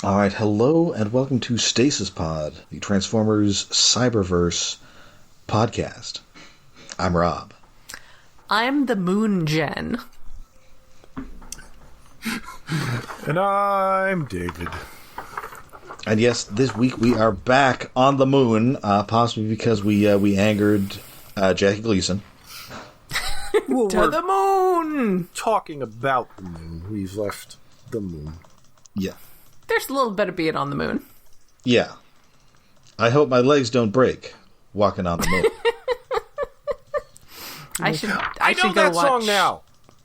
Alright, hello and welcome to Stasis Pod, the Transformers Cyberverse podcast. I'm Rob. I'm the Moon Gen. And I'm David. And yes, this week we are back on the moon, possibly because we angered Jackie Gleason. Well, To the moon! talking about the moon. We've left the moon. Yeah. There's a little bit of being on the moon. Yeah. I hope my legs don't break walking on the moon. I should know go that watch. song now.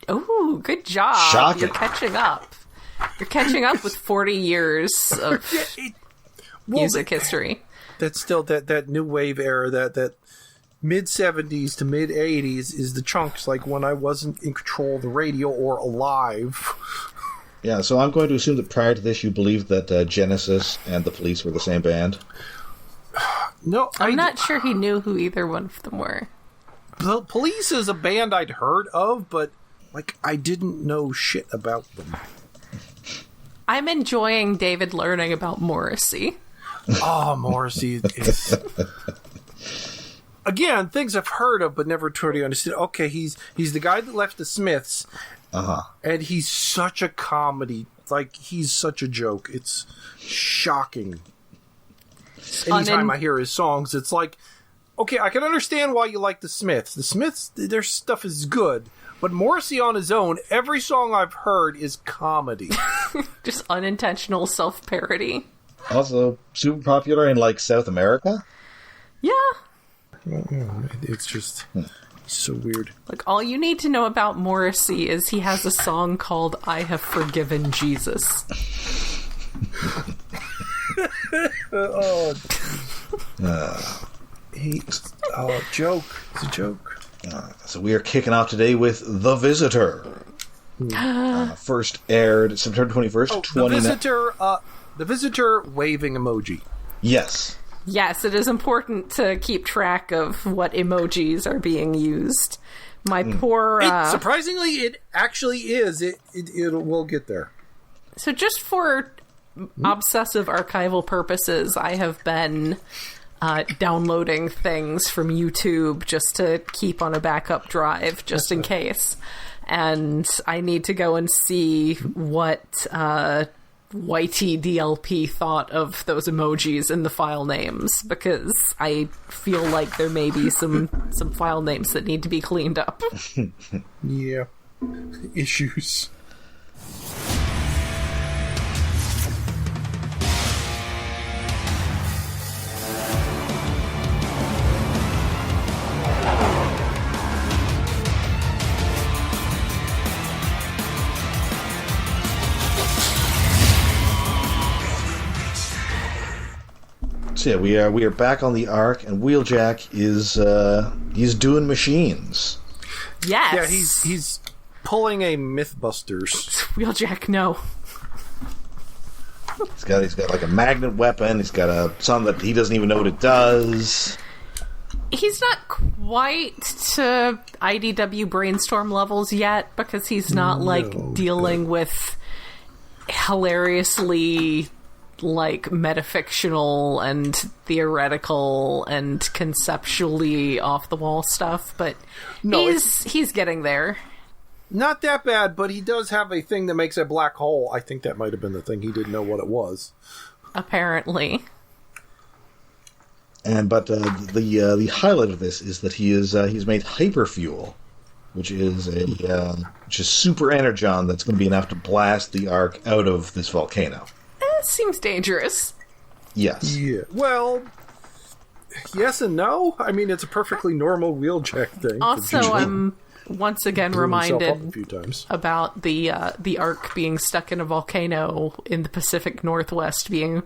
Oh, good job. Shocking. You're catching up. You're catching up with 40 years of music history. That's still that new wave era, that mid-70s to mid-80s is the chunks, like when I wasn't in control of the radio or alive. Yeah, so I'm going to assume that prior to this you believed that Genesis and the Police were the same band. No, I'm not sure he knew who either one of them were. The Police is a band I'd heard of, but I didn't know shit about them. I'm enjoying David learning about Morrissey. Oh, Morrissey is... Again, things I've heard of but never totally understood. Okay, he's the guy that left the Smiths, and he's such a comedy. He's such a joke. It's shocking. Anytime I hear his songs, it's like, okay, I can understand why you like the Smiths. The Smiths, their stuff is good. But Morrissey on his own, every song I've heard is comedy. Just unintentional self-parody. Also, super popular in, South America? Yeah. It's just so weird. All you need to know about Morrissey is he has a song called I Have Forgiven Jesus. Joke. It's a joke. So we are kicking off today with The Visitor. First aired September 21st, 2019. The Visitor waving emoji. Yes. Yes, it is important to keep track of what emojis are being used. My poor... surprisingly, it actually is. We'll get there. So just for obsessive archival purposes, I have been downloading things from YouTube just to keep on a backup drive, just in case. And I need to go and see what... YTDLP thought of those emojis in the file names, because I feel like there may be some file names that need to be cleaned up. Yeah. Issues. So yeah, we are back on the Ark, and Wheeljack is he's doing machines. Yes. Yeah, he's pulling a Mythbusters. Wheeljack, no. He's got a magnet weapon. He's got something that he doesn't even know what it does. He's not quite to IDW brainstorm levels yet, because he's not dealing with hilariously metafictional and theoretical and conceptually off the wall stuff, but he's getting there. Not that bad, but he does have a thing that makes a black hole. I think that might have been the thing. He didn't know what it was. Apparently. But the highlight of this is that he's made hyperfuel, which is super energon that's going to be enough to blast the Ark out of this volcano. Seems dangerous. Yes. Yeah. Well, yes and no. I mean, it's a perfectly normal Wheeljack thing. Also, I'm once again reminded a few times about the Ark being stuck in a volcano in the Pacific Northwest being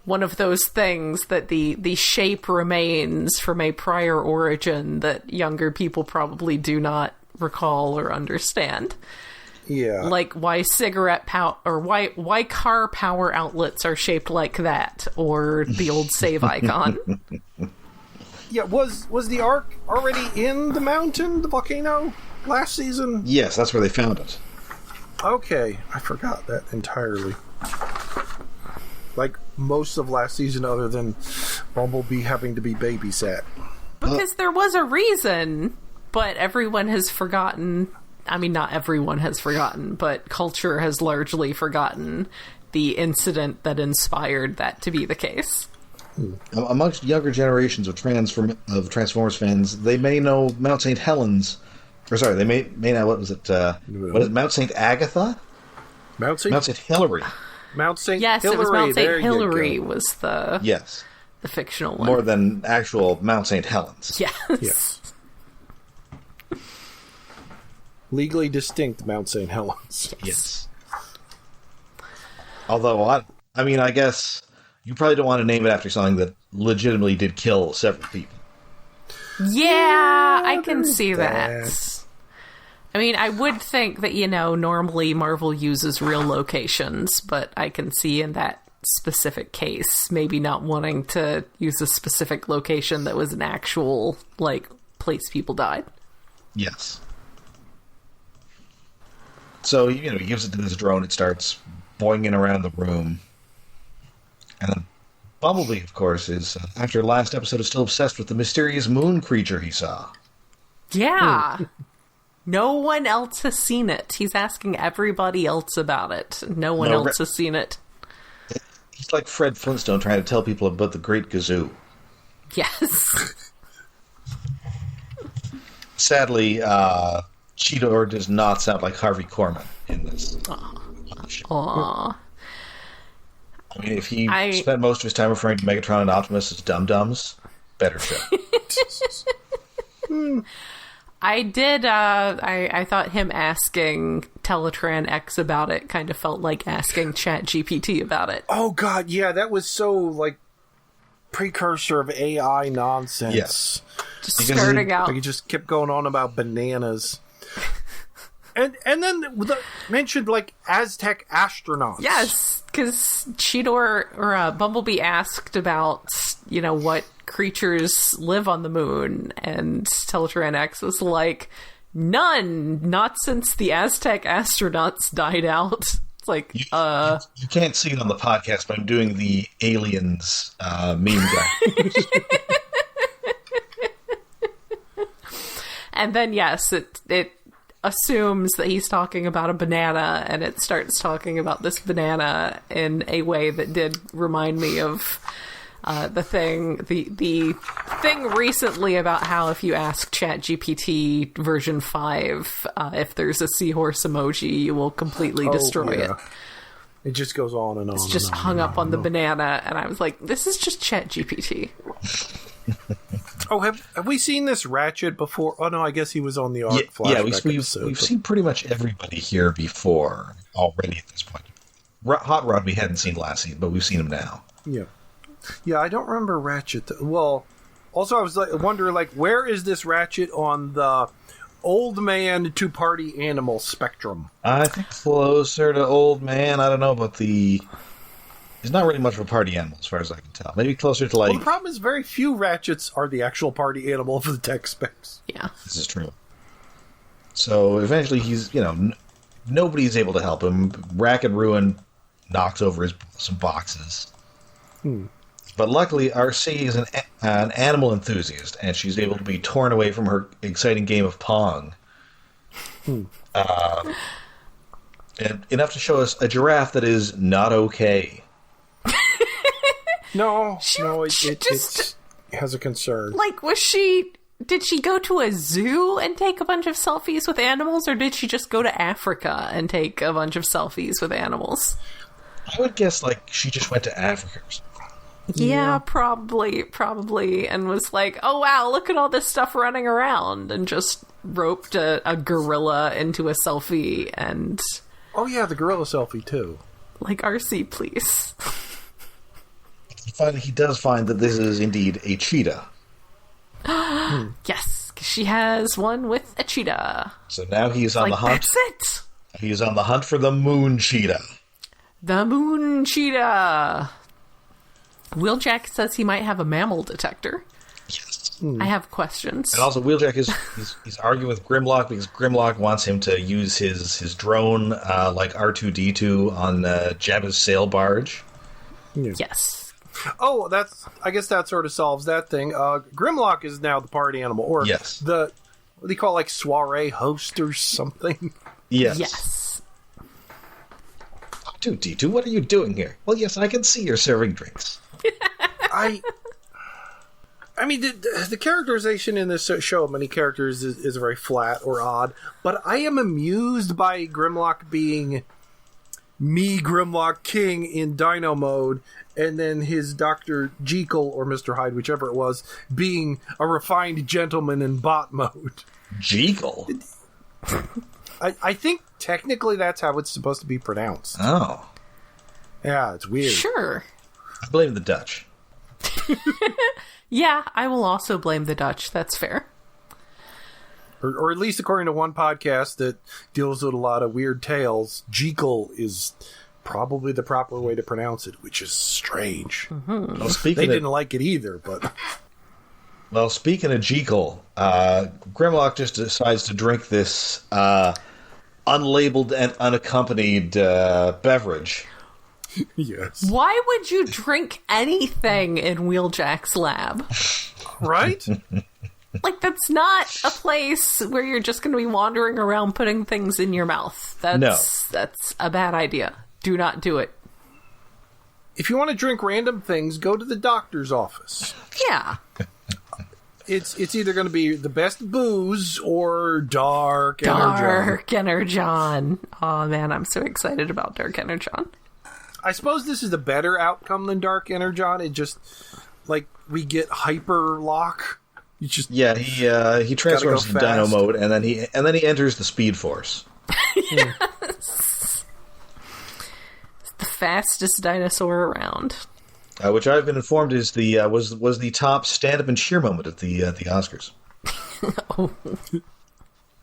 one of those things that the shape remains from a prior origin that younger people probably do not recall or understand. Yeah. Like why why car power outlets are shaped like that, or the old save icon. Yeah, was the Ark already in the mountain, the volcano, last season? Yes, that's where they found it. Okay, I forgot that entirely. like most of last season, other than Bumblebee having to be babysat. Because there was a reason, but everyone has forgotten. I mean, not everyone has forgotten, but culture has largely forgotten the incident that inspired that to be the case. Amongst younger generations of Transformers fans, they may know Mount St. Helens. Or sorry, they may know, what was it? What is it, Mount St. Agatha? Mount St. Hilary. Mount St. Yes, Hilary. it was Mount There St. you Hilary go. was the fictional one. More than actual Mount St. Helens. Yes. Legally distinct Mount St. Helens. Yes. Although, I guess you probably don't want to name it after something that legitimately did kill several people. Yeah, I can see that. I mean, I would think that, normally Marvel uses real locations, but I can see in that specific case maybe not wanting to use a specific location that was an actual, place people died. Yes. So, he gives it to this drone, it starts boinging around the room. And then Bumblebee, of course, is, after last episode, is still obsessed with the mysterious moon creature he saw. Yeah. No one else has seen it. He's asking everybody else about it. No one else has seen it. He's like Fred Flintstone trying to tell people about the Great Gazoo. Yes. Sadly, Cheetah does not sound like Harvey Korman in this. Aww. I mean, if he spent most of his time referring to Megatron and Optimus as dum-dums, better show. I did, I thought him asking Teletran X about it kind of felt like asking ChatGPT about it. Oh, God, yeah, that was so, precursor of AI nonsense. Yes. Just starting out. He just kept going on about bananas. And then mentioned, Aztec astronauts. Yes, because Cheetah or Bumblebee asked about, what creatures live on the moon, and Teletran X was like, none, not since the Aztec astronauts died out. It's like, You can't see it on the podcast, but I'm doing the aliens meme guy. And then, yes, it assumes that he's talking about a banana, and it starts talking about this banana in a way that did remind me of the thing recently about how if you ask ChatGPT version 5 if there's a seahorse emoji, you will completely destroy it. It just goes on and on. It's just hung up on the banana, and I was like, this is just ChatGPT. Oh, have we seen this Ratchet before? Oh, no, I guess he was on the Arc flashback episode. We've seen pretty much everybody here before already at this point. Hot Rod we hadn't seen last season, but we've seen him now. Yeah. Yeah, I don't remember Ratchet. Well, also I was wondering, where is this Ratchet on the old man to party animal spectrum? I think closer to old man. I don't know about the... He's not really much of a party animal, as far as I can tell. Maybe closer to Well, the problem is very few Ratchets are the actual party animal for the tech specs. Yeah. This is true. So eventually he's, nobody's able to help him. Rack and Ruin knocks over some boxes. But luckily, RC is an animal enthusiast, and she's able to be torn away from her exciting game of Pong. And enough to show us a giraffe that is not okay. No, it has a concern. Did she go to a zoo and take a bunch of selfies with animals, or did she just go to Africa and take a bunch of selfies with animals? I would guess, she just went to Africa or something. Yeah, probably, and was like, oh wow, look at all this stuff running around, and just roped a gorilla into a selfie, and... Oh yeah, the gorilla selfie, too. RC, please. Finally, he does find that this is indeed a cheetah. Yes, 'cause she has one with a cheetah. So now he's on the hunt. That's it! He's on the hunt for the moon cheetah. The moon cheetah! Wheeljack says he might have a mammal detector. Yes. I have questions. And also, Wheeljack he's arguing with Grimlock because Grimlock wants him to use his drone like R2-D2 on Jabba's sail barge. Yes. Oh, I guess that sort of solves that thing. Grimlock is now the party animal, or yes. What do you call, like, soiree host or something? Yes. Yes. D2, what are you doing here? Well, yes, I can see you're serving drinks. I mean, the characterization in this show of many characters is very flat or odd, but I am amused by Grimlock being me, Grimlock King, in Dino mode, and then his Dr. Jekyll, or Mr. Hyde, whichever it was, being a refined gentleman in bot mode. Jekyll? I think technically that's how it's supposed to be pronounced. Oh. Yeah, it's weird. Sure. I blame the Dutch. Yeah, I will also blame the Dutch. That's fair. Or at least according to one podcast that deals with a lot of weird tales, Jekyll is probably the proper way to pronounce it, which is strange. Mm-hmm. Well, they didn't like it either, but... Well, speaking of Jekyll, Grimlock just decides to drink this unlabeled and unaccompanied beverage. Yes. Why would you drink anything in Wheeljack's lab? Right? Like, that's not a place where you're just going to be wandering around putting things in your mouth. That's a bad idea. Do not do it. If you want to drink random things, go to the doctor's office. Yeah. It's either going to be the best booze or Dark Energon. Dark Energon. Oh, man, I'm so excited about Dark Energon. I suppose this is a better outcome than Dark Energon. It just, like, we get hyper lock. You just he transforms to Dino mode, and then he enters the Speed Force. Yes. It's the fastest dinosaur around. Which I've been informed is the was the top stand up and cheer moment at the Oscars. Oh.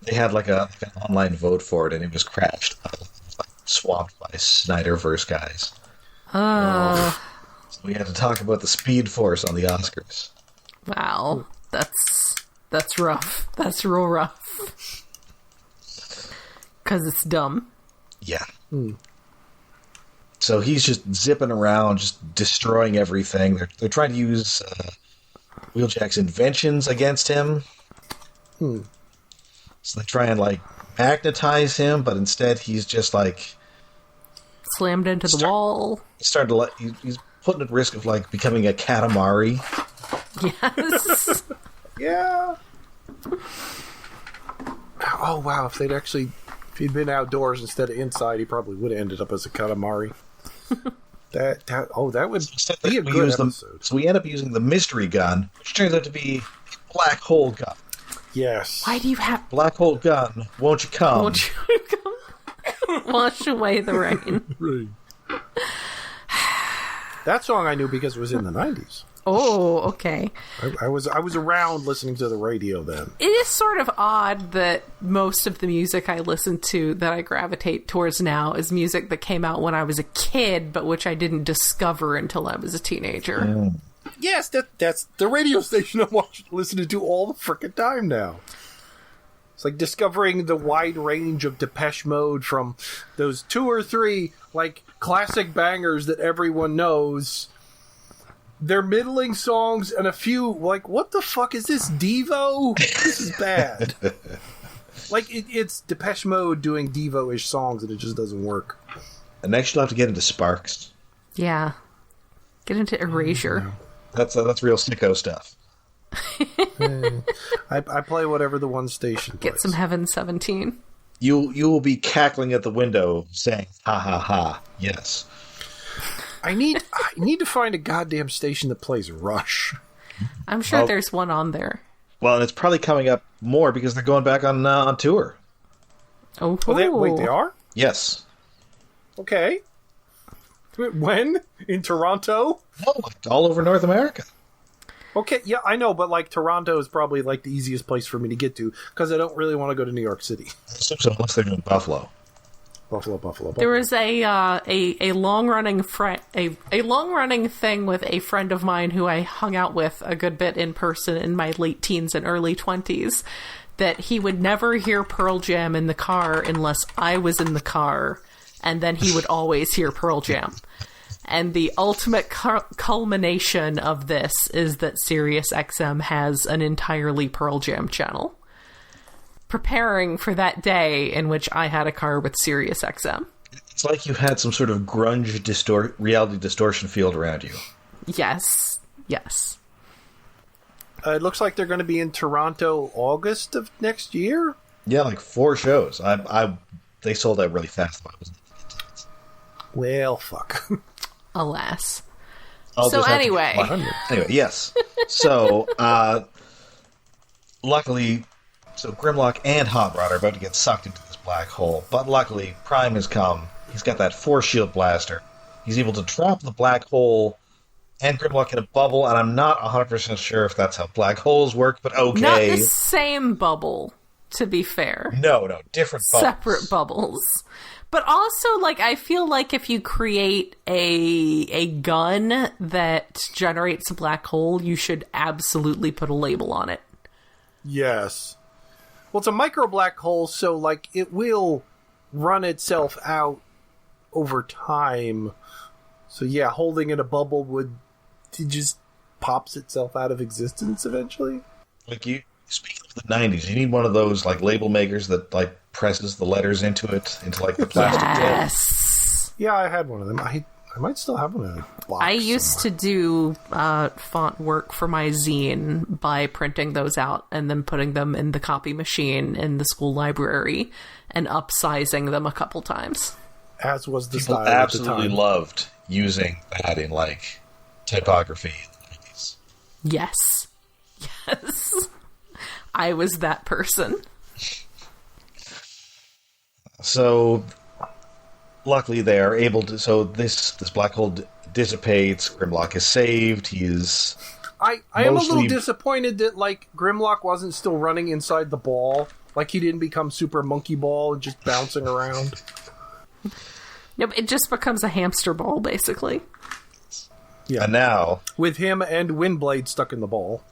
They had like an online vote for it, and it was crashed, swamped by Snyderverse guys. So we had to talk about the Speed Force on the Oscars. Wow, that's rough. That's real rough. Because it's dumb. Yeah. So he's just zipping around, just destroying everything. They're trying to use Wheeljack's inventions against him. So they try and, like, magnetize him, but instead he's just, like... Slammed into the wall. He's putting at risk of, like, becoming a Katamari. Yes. Yeah. Oh, wow. If he'd been outdoors instead of inside, he probably would have ended up as a Katamari. That would be a good episode. So we end up using the mystery gun, which turns out to be a black hole gun. Yes. Why do you have... Black hole gun, won't you come? Won't you come? Wash away the rain. Right. That song I knew because it was in the 90s. Oh, okay. I was around listening to the radio then. It is sort of odd that most of the music I listen to that I gravitate towards now is music that came out when I was a kid, but which I didn't discover until I was a teenager. Yes, that's the radio station I'm listening to all the frickin' time now. It's like discovering the wide range of Depeche Mode from those 2 or 3 like classic bangers that everyone knows. They're middling songs and a few, like, what the fuck is this, Devo? This is bad. Like, it's Depeche Mode doing Devo-ish songs and it just doesn't work. And next you'll have to get into Sparks. Yeah. Get into Erasure. That's real sicko stuff. I play whatever the one station plays. Get some Heaven 17. You will be cackling at the window saying, ha ha ha, yes. I need to find a goddamn station that plays Rush. I'm sure there's one on there. Well, and it's probably coming up more because they're going back on tour. Oh, wait, they are? Yes. Okay. When? In Toronto? No, all over North America. Okay, yeah, I know, but, like, Toronto is probably, like, the easiest place for me to get to because I don't really want to go to New York City. I assume so, unless they're doing Buffalo. Buffalo. There was a long running thing with a friend of mine who I hung out with a good bit in person in my late teens and early 20s, that he would never hear Pearl Jam in the car unless I was in the car, and then he would always hear Pearl Jam. And the ultimate culmination of this is that SiriusXM has an entirely Pearl Jam channel. Preparing for that day in which I had a car with SiriusXM. It's like you had some sort of grunge reality distortion field around you. Yes. It looks like they're going to be in Toronto August of next year? Yeah, like 4 shows. They sold out really fast. Well, fuck. Alas. So anyway. Anyway, yes. So, luckily, Grimlock and Hot Rod are about to get sucked into this black hole. But luckily, Prime has come. He's got that force shield blaster. He's able to trap the black hole and Grimlock in a bubble, and I'm not 100% sure if that's how black holes work, but okay. Not the same bubble, to be fair. No, different bubbles. Separate bubbles. But also, I feel like if you create a gun that generates a black hole, you should absolutely put a label on it. Yes. Well, it's a micro black hole, so, it will run itself out over time. So, yeah, holding in a bubble it just pops itself out of existence eventually. Speaking of the 90s, you need one of those, label makers that, presses the letters into the plastic tip. Yes. Yeah, I had one of them. I might still have one of them. I used to do font work for my zine by printing those out and then putting them in the copy machine in the school library and upsizing them a couple times. As was the People style at the absolutely time. loved using that in, typography in the 90s. Yes. I was that person. So, luckily they are able to... So, this black hole dissipates, Grimlock is saved, he is... I am a little disappointed that, Grimlock wasn't still running inside the ball. He didn't become Super Monkey Ball and just bouncing around. Nope, it just becomes a hamster ball, basically. Yeah. And now... With him and Windblade stuck in the ball.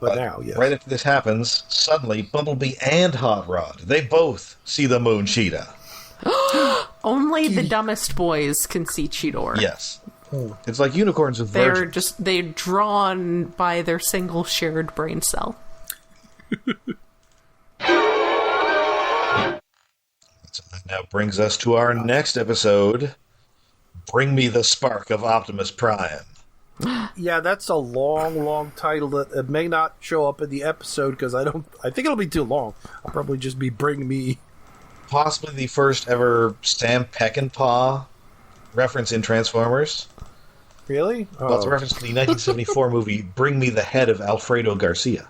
But now, yes. Right after this happens, suddenly Bumblebee and Hot Rod, they both see the moon cheetah. Only the dumbest boys can see Cheetor. Yes. It's like unicorns with virgins. They're drawn by their single shared brain cell. That now brings us to our next episode, Bring Me the Spark of Optimus Prime. Yeah, that's a long title that may not show up in the episode because I think it'll be too long. I'll probably just be Bring Me. Possibly the first ever Sam Peckinpah reference in Transformers. Really? Oh. Well, it's a reference to the 1974 movie Bring Me the Head of Alfredo Garcia.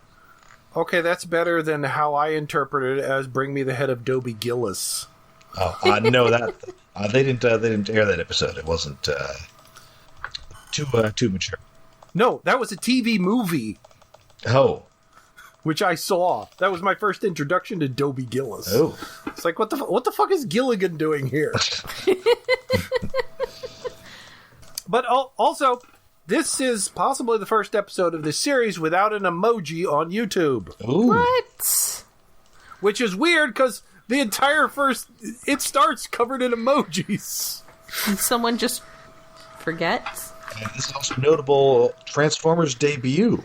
Okay, that's better than how I interpreted it as Bring Me the Head of Dobie Gillis. Oh, no, that they didn't air that episode. It wasn't too mature. No, that was a TV movie. Oh. Which I saw. That was my first introduction to Dobie Gillis. Oh. It's like, what the fuck is Gilligan doing here? But also, this is possibly the first episode of this series without an emoji on YouTube. Ooh. What? Which is weird, because the entire it starts covered in emojis. Did someone just forget? And this is also notable Transformers debut.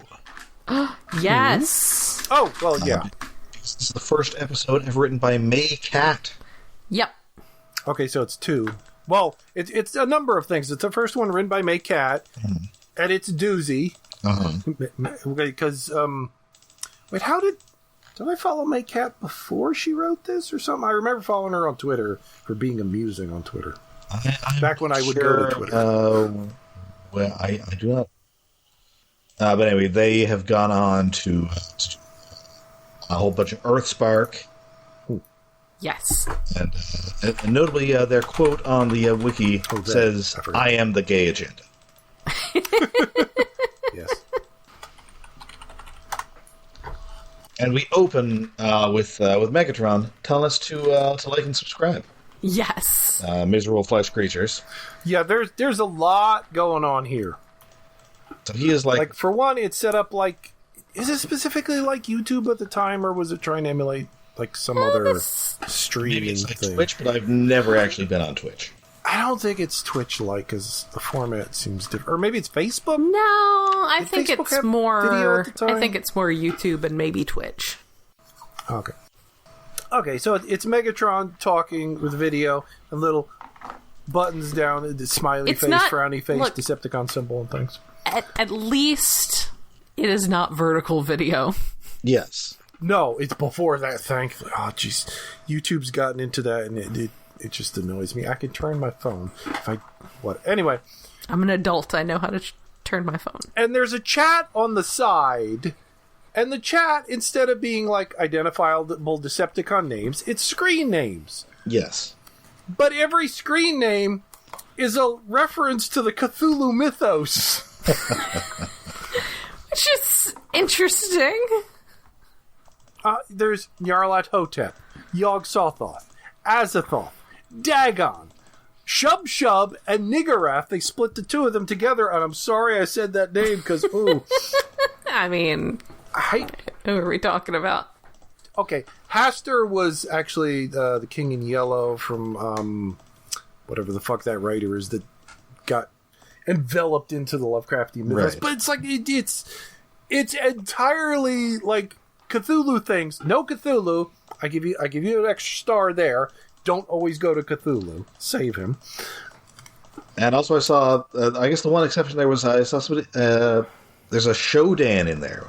Yes. Oh, well, yeah. This is the first episode ever written by May Cat. Yep. Okay, so it's 2. Well, it's a number of things. It's the first one written by May Cat, and it's a doozy. Because, wait, did I follow May Cat before she wrote this or something? I remember following her on Twitter for being amusing on Twitter. Back when I would go to Twitter. Well, I do not. But anyway, they have gone on to a whole bunch of Earthspark. Yes. And notably, their quote on the wiki says, I am the gay agenda. Yes. And we open with Megatron telling us to like and subscribe. Yes. Miserable flesh creatures. Yeah, there's a lot going on here. So he is like... for one, it's set up like... Is it specifically like YouTube at the time, or was it trying to emulate some other streaming maybe it's like thing? Twitch, but I've never actually been on Twitch. I don't think it's Twitch-like, because the format seems different. Or maybe it's Facebook? No, I think Facebook it's have more... video at the time? I think it's more YouTube and maybe Twitch. Okay. Okay, so it's Megatron talking with video and little buttons down, the smiley face, frowny face, look, Decepticon symbol and things. At least it is not vertical video. Yes. No, it's before that, thankfully. Oh, jeez. YouTube's gotten into that, and it just annoys me. I can turn my phone Anyway. I'm an adult. I know how to turn my phone. And there's a chat on the side, and the chat, instead of being like identifiable Decepticon names, it's screen names. Yes. But every screen name is a reference to the Cthulhu mythos. Which is interesting. There's Nyarlathotep, Hotep, Yog Sothoth, Azathoth, Dagon, Shub, and Niggurath. They split the two of them together, and I'm sorry I said that name, because, ooh. I mean, who are we talking about? Okay, Hastur was actually the King in Yellow from whatever the fuck that writer is that got enveloped into the Lovecraftian mythos. Right. But it's like, it's entirely, like, Cthulhu things. No Cthulhu. I give you an extra star there. Don't always go to Cthulhu. Save him. And also I saw, I guess the one exception there was I saw somebody, there's a Shodan in there.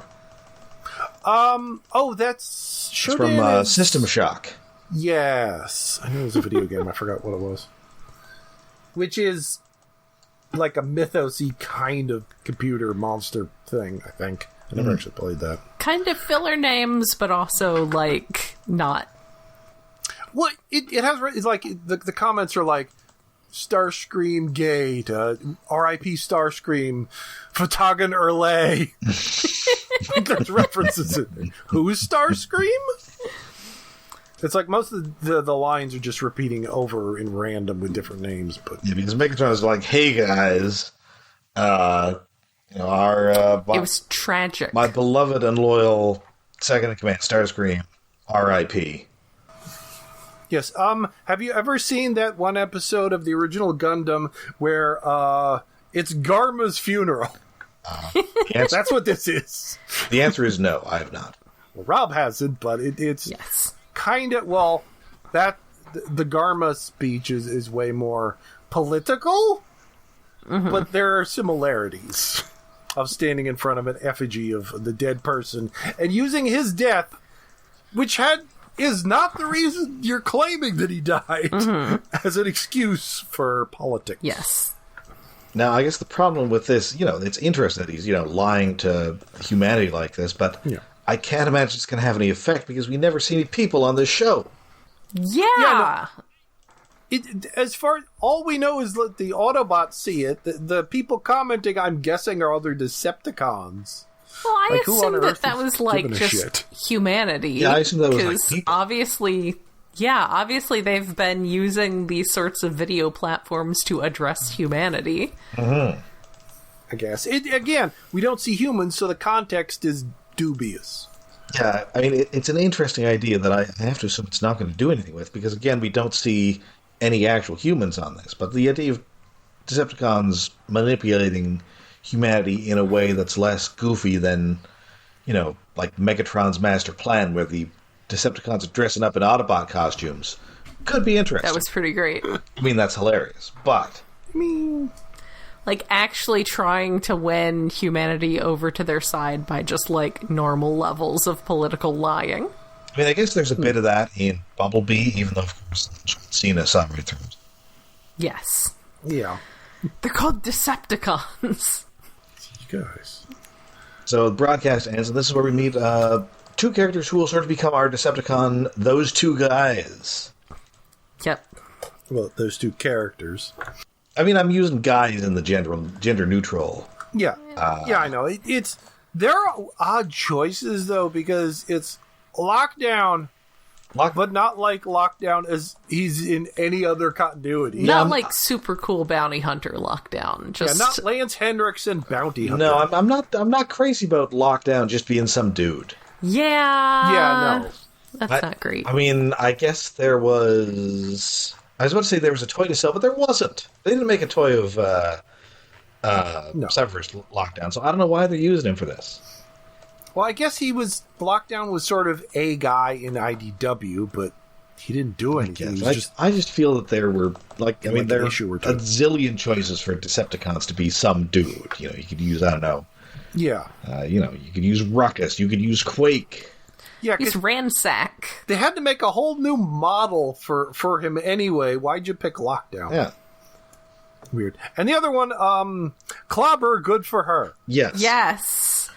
That's Shodan. It's from System Shock. Yes. I knew it was a video game. I forgot what it was. Which is like a mythos-y kind of computer monster thing, I think. I never actually played that. Kind of filler names, but also, like, not. Well, it has, it's like, the comments are like, Starscream Gate, R.I.P. Starscream, Fatagan Erlay. There's references in there. Who's Starscream? It's like most of the lines are just repeating over in random with different names. But yeah, because Megatron is like, hey guys, it was tragic. My beloved and loyal second in command, Starscream, R.I.P. Yes. Have you ever seen that one episode of the original Gundam where it's Garma's funeral? That's what this is. The answer is no. I have not. Well, Rob hasn't, but it's kind of the Garma speech is way more political, but there are similarities of standing in front of an effigy of the dead person and using his death, which is not the reason you're claiming that he died, as an excuse for politics. Yes. Now, I guess the problem with this, it's interesting that he's, lying to humanity like this, but I can't imagine it's going to have any effect because we never see any people on this show. Yeah. As far as all we know is that the Autobots see it. The people commenting, I'm guessing, are other Decepticons. Well, I assumed that was like just humanity. Yeah, I assumed that was like people. Obviously they've been using these sorts of video platforms to address humanity. I guess. Again, we don't see humans, so the context is dubious. Yeah, I mean, it's an interesting idea that I have to assume it's not going to do anything with, because, again, we don't see any actual humans on this. But the idea of Decepticons manipulating humanity in a way that's less goofy than, like Megatron's master plan, where the Decepticons are dressing up in Autobot costumes, could be interesting. That was pretty great. I mean, that's hilarious, but... like, actually trying to win humanity over to their side by just, like, normal levels of political lying. I mean, I guess there's a bit of that in Bumblebee, even though, of course, Cena saw it through. Yes. Yeah. They're called Decepticons. You guys. So the broadcast ends, and this is where we meet two characters who will sort of become our Decepticon, those two guys. Yep. Well, those two characters. I mean, I'm using guys in the gender neutral. Yeah. I know. There are odd choices, though, because it's Lockdown, but not like Lockdown as he's in any other continuity. Not like super cool bounty hunter Lockdown. Just not Lance Henriksen bounty hunter. No, I'm not crazy about Lockdown just being some dude. Yeah. Yeah, no. That's not great. I mean, I guess there was I was about to say there was a toy to sell, but there wasn't. They didn't make a toy of Cyberverse Lockdown, so I don't know why they're using him for this. Well, I guess Lockdown was sort of a guy in IDW, but he didn't do anything. I just feel that there were, there are a zillion choices for Decepticons to be some dude. You could use, I don't know. Yeah. You could use Ruckus. You could use Quake. Yeah, he's Ransack. They had to make a whole new model for him anyway. Why'd you pick Lockdown? Yeah. Weird. And the other one, Clobber, good for her. Yes. Yes.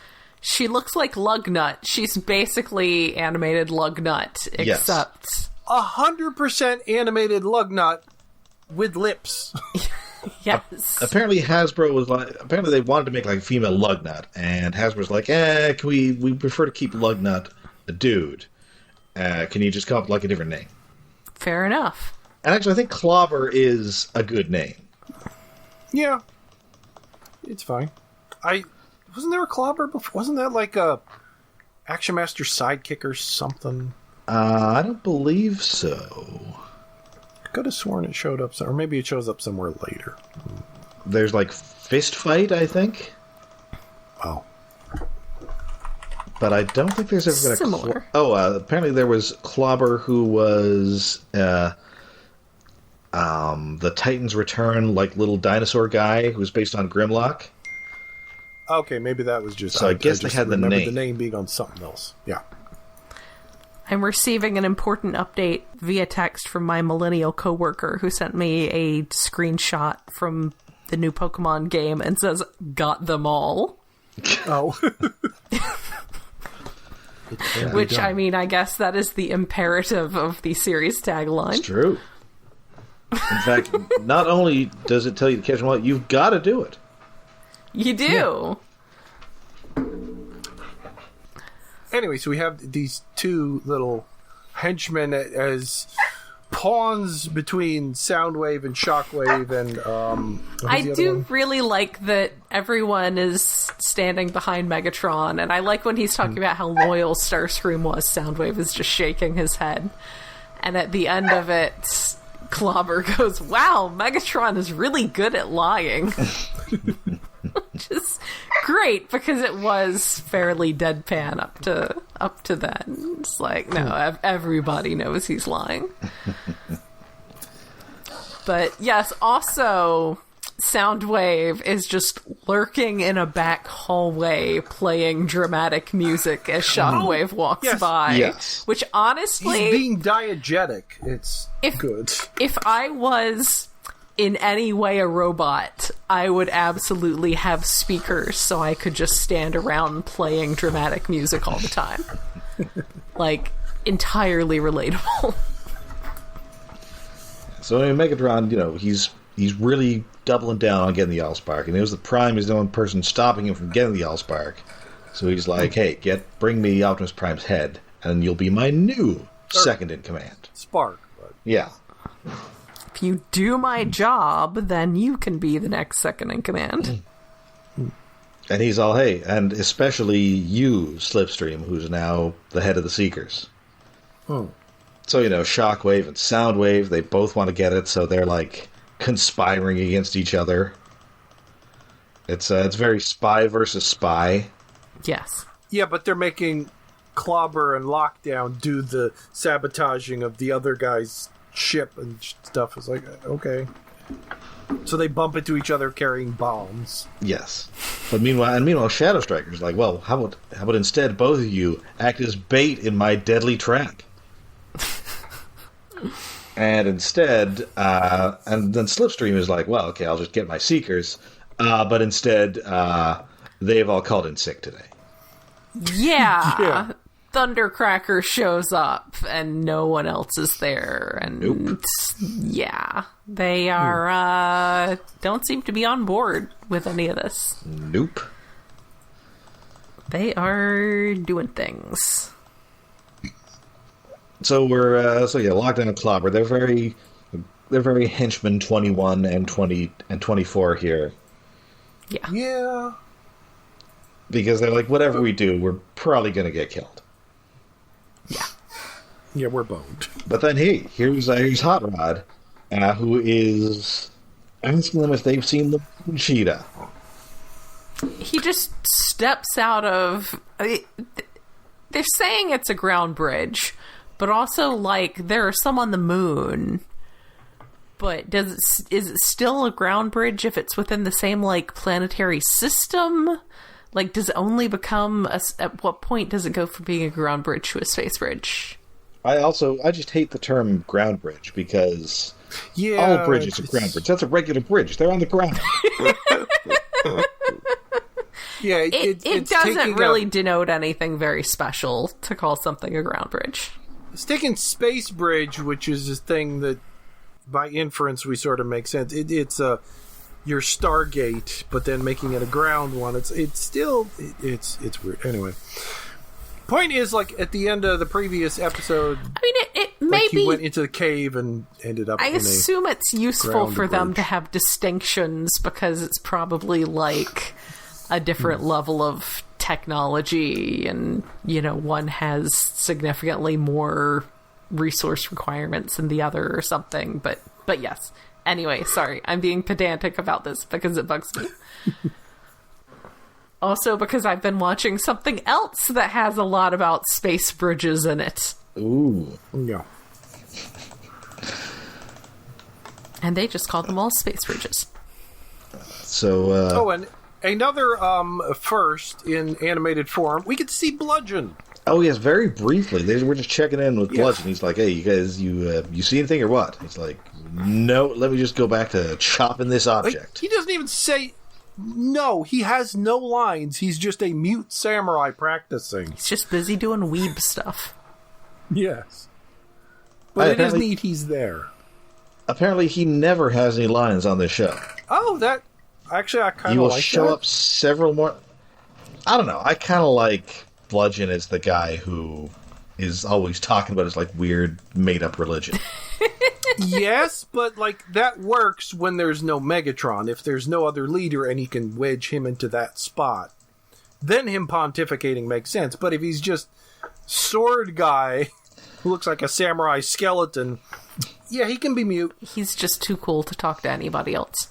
She looks like Lugnut. She's basically animated Lugnut, except 100% animated Lugnut with lips. Yes. Apparently Hasbro was apparently they wanted to make a female Lugnut, and Hasbro's like, we prefer to keep Lugnut a dude. Can you just come up with a different name? Fair enough. And actually, I think Clobber is a good name. Yeah. It's fine. Wasn't there a Clobber before? Wasn't that like a Action Master sidekick or something? I don't believe so. I could have sworn it showed up, or maybe it shows up somewhere later. There's Fist Fight, I think. Oh. But I don't think there's ever been similar. Apparently there was Clobber, who was the Titans Return, little dinosaur guy who was based on Grimlock. Okay, maybe that was just... So I guess they had the name. The name being on something else. Yeah. I'm receiving an important update via text from my millennial coworker who sent me a screenshot from the new Pokemon game and says, "Got them all." Oh. Which, I guess that is the imperative of the series tagline. It's true. In fact, not only does it tell you to catch them all, you've got to do it. You do. Yeah. Anyway, so we have these two little henchmen as pawns between Soundwave and Shockwave, and I do really like that everyone is standing behind Megatron, and I like when he's talking about how loyal Starscream was. Soundwave is just shaking his head, and at the end of it, Clobber goes, "Wow, Megatron is really good at lying." Which is great, because it was fairly deadpan up to then. It's no, everybody knows he's lying. But yes, also Soundwave is just lurking in a back hallway playing dramatic music as Shockwave walks by. Yes. Which honestly, he's being diegetic. It's good. If I was in any way a robot, I would absolutely have speakers so I could just stand around playing dramatic music all the time. Entirely relatable. So Megatron, he's really doubling down on getting the Allspark, and it was the Prime is the only person stopping him from getting the Allspark. So he's like, "Hey, bring me Optimus Prime's head, and you'll be my new second in command." Spark. But... Yeah. If you do my job, then you can be the next second in command. And he's all, "Hey, and especially you, Slipstream, who's now the head of the Seekers." Oh. So, Shockwave and Soundwave, they both want to get it, so they're, conspiring against each other. It's very spy versus spy. Yes. Yeah, but they're making Clobber and Lockdown do the sabotaging of the other guy's ship and stuff. Is okay. So they bump into each other carrying bombs. Yes. But meanwhile Shadow Striker's like, "Well, how about instead both of you act as bait in my deadly trap?" And instead, and then Slipstream is like, "Well, okay, I'll just get my Seekers." But instead, they've all called in sick today. Yeah. Yeah. Thundercracker shows up and no one else is there, and Nope. Yeah, they are don't seem to be on board with any of this. Nope. They are doing things. So we're Lockdown and Clobber. They're very henchman 21 and 20 and 24 here. Yeah. Yeah. Because they're like, whatever we do, we're probably going to get killed. Yeah. Yeah, we're boned. But then here's Hot Rod, who is asking them if they've seen the cheetah. He just steps out of... they're saying it's a ground bridge, but also, like, there are some on the moon. But is it still a ground bridge if it's within the same, like, planetary system? Like, does it only become... at what point does it go from being a ground bridge to a space bridge? I just hate the term ground bridge, because all bridges are ground bridge. That's a regular bridge. They're on the ground. Yeah, it doesn't really denote anything very special to call something a ground bridge. It's taking space bridge, which is a thing that, by inference, we sort of make sense. It's your Stargate, but then making it a ground one. It's weird. Anyway, point is, like, at the end of the previous episode, I mean, it maybe he went into the cave and ended up. I assume it's useful for them to have distinctions, because it's probably like a different level of technology, and, you know, one has significantly more resource requirements than the other or something, but yes. Anyway, sorry, I'm being pedantic about this because it bugs me. Also because I've been watching something else that has a lot about space bridges in it. Ooh. Yeah. And they just call them all space bridges. So, and another first in animated form, we get to see Bludgeon. Oh, yes, very briefly. They were just checking in with Bludgeon. He's like, hey, you guys, you see anything or what? He's like, no, let me just go back to chopping this object. Like, he doesn't even say no. He has no lines. He's just a mute samurai practicing. He's just busy doing weeb stuff. Yes. But it is neat he's there. Apparently, he never has any lines on this show. Oh, that... Actually, I kind of like that. He will show up several more... I don't know. I kind of like Bludgeon as the guy who is always talking about his, like, weird, made-up religion. Yes, but, like, that works when there's no Megatron. If there's no other leader and he can wedge him into that spot, then him pontificating makes sense. But if he's just sword guy who looks like a samurai skeleton, yeah, he can be mute. He's just too cool to talk to anybody else.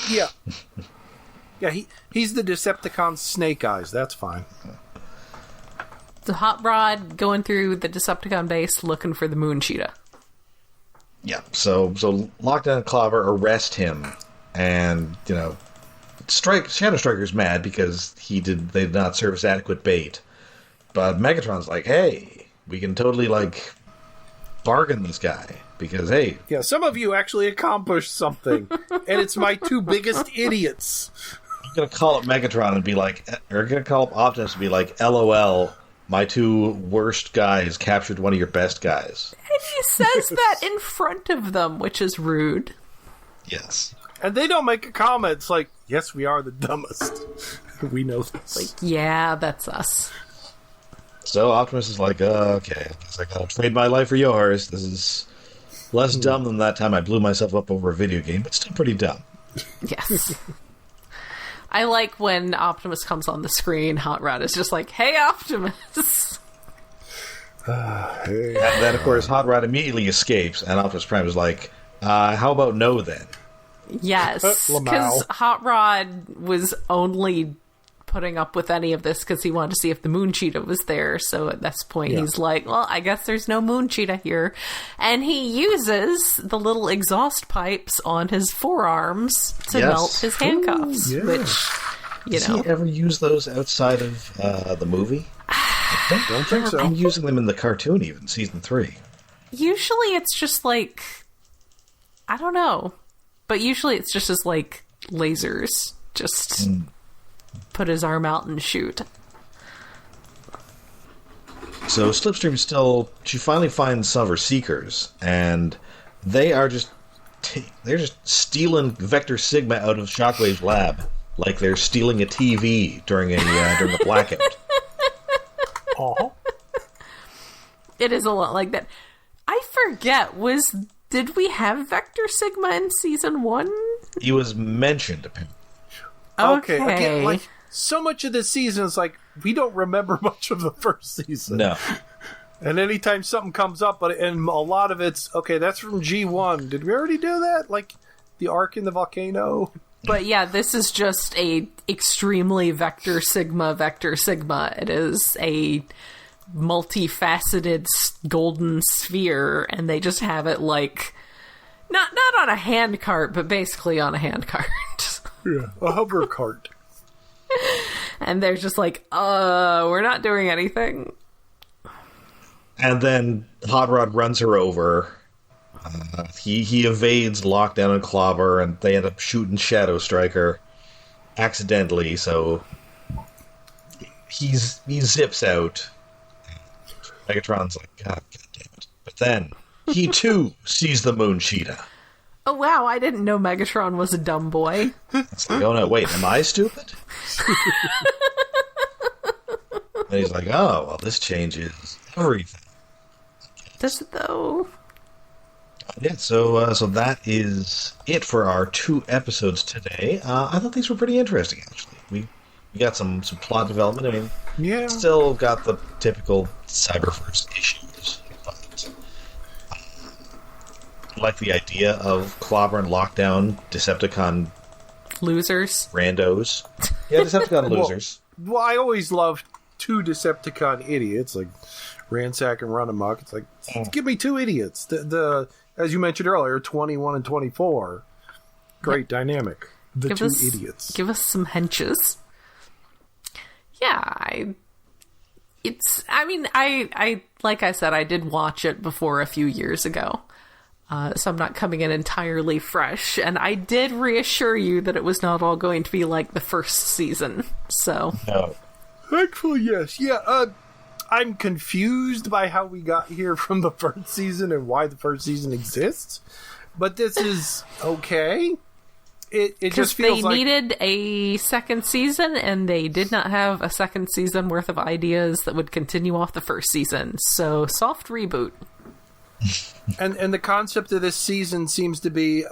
Yeah. Yeah, he's the Decepticon Snake Eyes. That's fine. So Hot Rod going through the Decepticon base looking for the Moon Cheetah. Yeah, so Lockdown and Clobber arrest him, and, you know, Shadow Striker's mad because they did not serve as adequate bait. But Megatron's like, hey, we can totally, like, bargain this guy. Because, hey... Yeah, some of you actually accomplished something. And it's my two biggest idiots. I'm going to call up Megatron and be like... Or I'm going to call up Optimus and be like, LOL, my two worst guys captured one of your best guys. And he says that in front of them, which is rude. Yes. And they don't make a comment. It's like, yes, we are the dumbest. We know this. Like, yeah, that's us. So Optimus is like, okay, I guess I gotta trade my life for yours. This is... less dumb than that time I blew myself up over a video game, but still pretty dumb. Yes. I like when Optimus comes on the screen, Hot Rod is just like, hey, Optimus! Hey. And then, of course, Hot Rod immediately escapes, and Optimus Prime is like, how about no, then? Yes, because Hot Rod was only putting up with any of this because he wanted to see if the Moon Cheetah was there. So at this point, he's like, well, I guess there's no Moon Cheetah here. And he uses the little exhaust pipes on his forearms to melt his handcuffs. Ooh, yeah. Which, Does he ever use those outside of the movie? I don't think so. I'm using them in the cartoon even, season 3. Usually it's just like, I don't know. But usually it's just as like lasers. Just... put his arm out and shoot. So Slipstream she finally finds some of her Seekers, and they are they're just stealing Vector Sigma out of Shockwave's lab, like they're stealing a TV during a blackout. Oh, it is a lot like that. I forget, did we have Vector Sigma in season 1? He was mentioned, apparently. Okay. Again, like, so much of this season is like, we don't remember much of the first season. No. And anytime something comes up, and a lot of it's, okay, that's from G1. Did we already do that? Like the arc in the volcano? But yeah, this is just a extremely vector sigma. It is a multifaceted golden sphere, and they just have it like not on a hand cart, but basically on a hand cart. Yeah, a hover cart. And they're just like, we're not doing anything. And then Hot Rod runs her over. He evades Lockdown and Clobber, and they end up shooting Shadow Striker accidentally, so he zips out. Megatron's like, God damn it. But then, he too sees the Moon Cheetah. Oh wow, I didn't know Megatron was a dumb boy. It's like, oh no, wait, am I stupid? And he's like, oh, well, this changes everything. Does it though? Yeah, so that is it for our 2 episodes today. I thought these were pretty interesting, actually. We got some plot development. I mean, yeah, still got the typical Cyberverse issues, but I like the idea of Clobber and Lockdown, Decepticon losers, randos. Yeah, Decepticon losers. Well, I always loved 2 Decepticon idiots, like ransack and run amok. It's like, give me 2 idiots. The as you mentioned earlier, 21 and 24. Great dynamic. The give 2 us, idiots. Give us some henches. Yeah, I like I said, I did watch it before a few years ago. So I'm not coming in entirely fresh. And I did reassure you that it was not all going to be like the first season. So. No. Thankfully, yes. Yeah, I'm confused by how we got here from the first season and why the first season exists. But this is okay. It just feels they like... needed a second season, and they did not have a second season worth of ideas that would continue off the first season. So, soft reboot. And the concept of this season seems to be,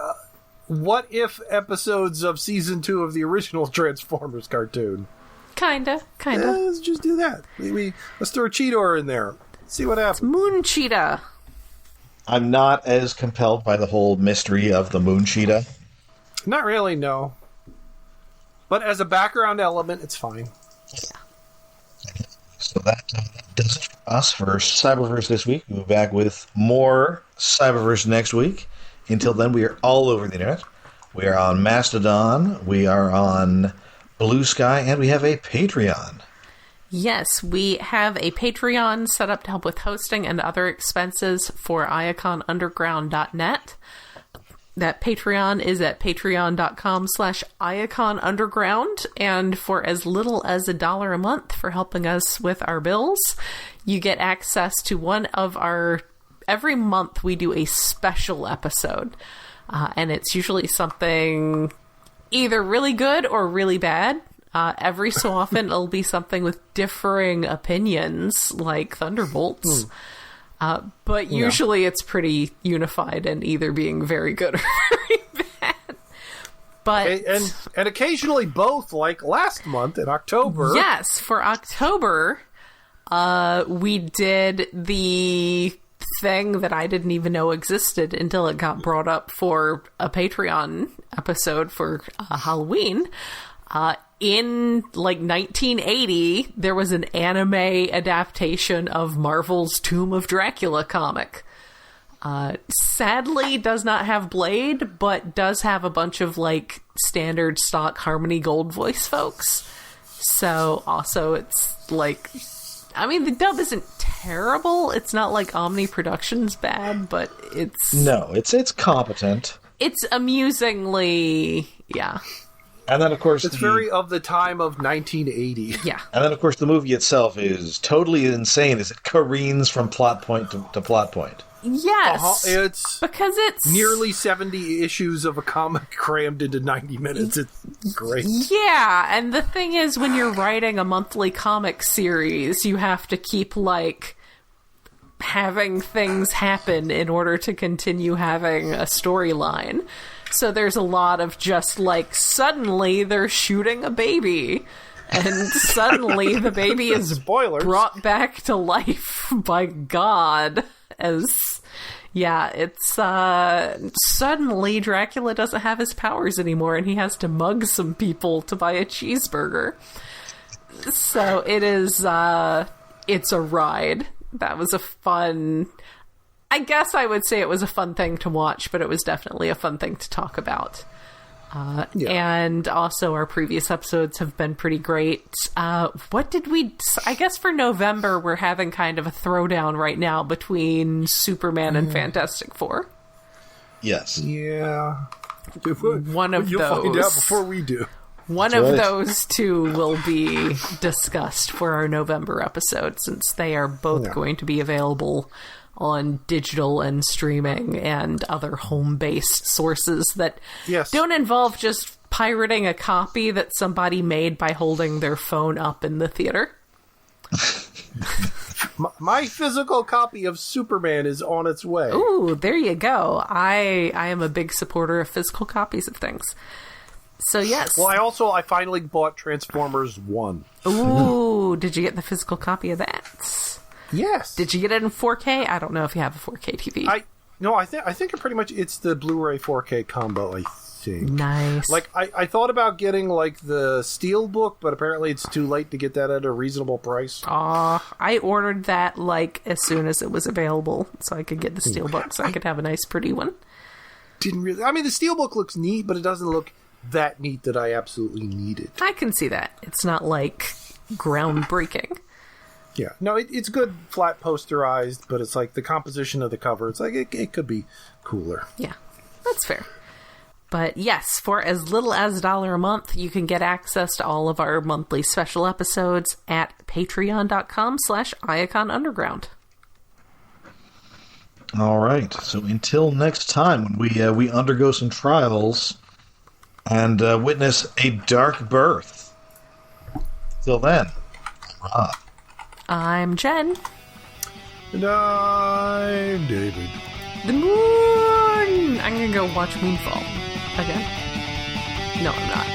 what if episodes of season 2 of the original Transformers cartoon? Kinda. Let's just do that. Let's throw a Cheetor in there. See what happens. Moon Cheetah. I'm not as compelled by the whole mystery of the Moon Cheetah. Not really, no. But as a background element, it's fine. Yeah. So that does it for us for Cyberverse this week. We'll be back with more Cyberverse next week. Until then, we are all over the internet. We are on Mastodon. We are on Blue Sky. And we have a Patreon. Yes, we have a Patreon set up to help with hosting and other expenses for iaconunderground.net. That Patreon is at patreon.com/iaconunderground, and for as little as $1 a month for helping us with our bills, you get access to one of our... Every month we do a special episode, and it's usually something either really good or really bad. Every so often it'll be something with differing opinions, like Thunderbolts. But usually it's pretty unified in either being very good or very bad. But and occasionally both, like last month in October. Yes, for October, we did the thing that I didn't even know existed until it got brought up for a Patreon episode for Halloween. In, like, 1980, there was an anime adaptation of Marvel's Tomb of Dracula comic. Sadly, does not have Blade, but does have a bunch of, like, standard stock Harmony Gold voice folks. So, also, it's, like... I mean, the dub isn't terrible. It's not like Omni Productions bad, but it's... No, it's competent. It's amusingly... Yeah. And then, of course... It's very of the time of 1980. Yeah. And then, of course, the movie itself is totally insane as it careens from plot point to plot point. Yes. It's... Because it's... nearly 70 issues of a comic crammed into 90 minutes. It's great. Yeah, and the thing is, when you're writing a monthly comic series, you have to keep, like... having things happen in order to continue having a storyline. So there's a lot of just, like, suddenly they're shooting a baby. And suddenly the baby is Spoilers. brought back to life by God as... Yeah, it's, suddenly Dracula doesn't have his powers anymore and he has to mug some people to buy a cheeseburger. So it is, it's a ride. That was a fun... I guess I would say it was a fun thing to watch, but it was definitely a fun thing to talk about. And also our previous episodes have been pretty great. What did we... I guess for November, we're having kind of a throwdown right now between Superman and Fantastic Four. Yes. Yeah. One of You'll those. find out before we do. One of those two will be discussed for our November episode, since they are both going to be available on digital and streaming and other home-based sources that don't involve just pirating a copy that somebody made by holding their phone up in the theater. My physical copy of Superman is on its way. Ooh, there you go. I am a big supporter of physical copies of things. So, yes. Well, I finally bought Transformers 1. Ooh, did you get the physical copy of that? Yes. Did you get it in 4K? I don't know if you have a 4K TV. I think pretty much it's the Blu-ray 4K combo, I think. Nice. Like, I thought about getting, like, the Steelbook, but apparently it's too late to get that at a reasonable price. I ordered that, like, as soon as it was available, so I could get the Steelbook, so I could have a nice, pretty one. Didn't really... I mean, the Steelbook looks neat, but it doesn't look that neat that I absolutely need it. I can see that. It's not, like, groundbreaking. Yeah. No, it's good flat posterized, but it's like the composition of the cover. It's like it could be cooler. Yeah, that's fair. But yes, for as little as $1 a month, you can get access to all of our monthly special episodes at patreon.com/IaconUnderground. All right. So until next time, when we undergo some trials and witness a dark birth. Till then, Rob. I'm Jen. And I'm David. The moon! I'm gonna go watch Moonfall again. No, I'm not.